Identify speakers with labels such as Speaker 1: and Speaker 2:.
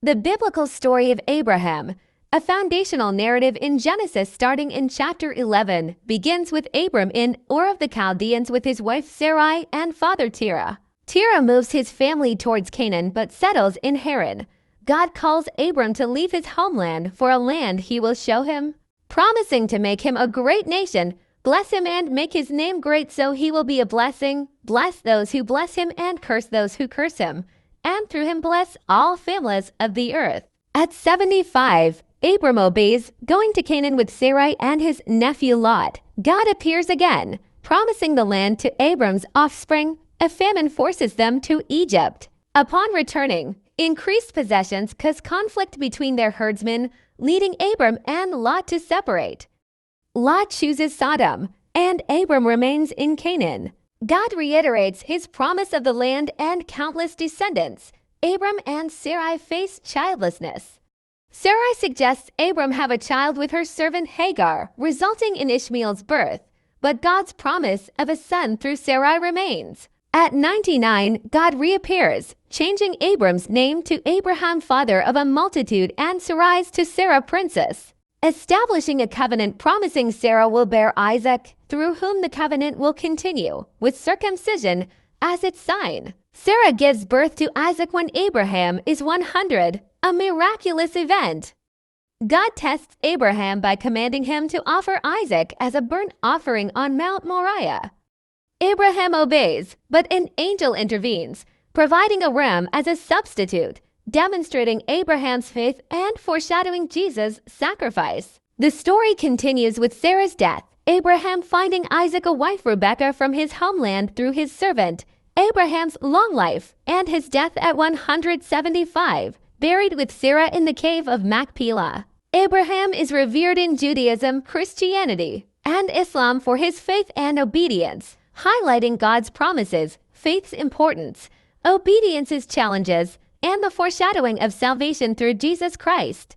Speaker 1: The biblical story of Abraham, a foundational narrative in Genesis starting in chapter 11, begins with Abram in Ur of the Chaldeans with his wife Sarai and father Terah. Terah moves his family towards Canaan but settles in Haran. God calls Abram to leave his homeland for a land he will show him, promising to make him a great nation, bless him and make his name great so he will be a blessing, bless those who bless him and curse those who curse him, and through him bless all families of the earth. At 75, Abram obeys, going to Canaan with Sarai and his nephew Lot. God appears again, promising the land to Abram's offspring. A famine forces them to Egypt. Upon returning, increased possessions cause conflict between their herdsmen, leading Abram and Lot to separate. Lot chooses Sodom, and Abram remains in Canaan. God reiterates his promise of the land and countless descendants. Abram and Sarai face childlessness. Sarai suggests Abram have a child with her servant Hagar, resulting in Ishmael's birth, but God's promise of a son through Sarai remains. At 99, God reappears, changing Abram's name to Abraham, father of a multitude, and Sarai's to Sarah, princess, establishing a covenant promising Sarah will bear Isaac, through whom the covenant will continue, with circumcision as its sign. Sarah gives birth to Isaac when Abraham is 100, a miraculous event. God tests Abraham by commanding him to offer Isaac as a burnt offering on Mount Moriah. Abraham obeys, but an angel intervenes, providing a ram as a substitute, demonstrating Abraham's faith and foreshadowing Jesus' sacrifice. The story continues with Sarah's death, Abraham finding Isaac a wife Rebekah from his homeland through his servant, Abraham's long life, and his death at 175, buried with Sarah in the cave of Machpelah. Abraham is revered in Judaism, Christianity, and Islam for his faith and obedience, highlighting God's promises, faith's importance, obedience's challenges, and the foreshadowing of salvation through Jesus Christ.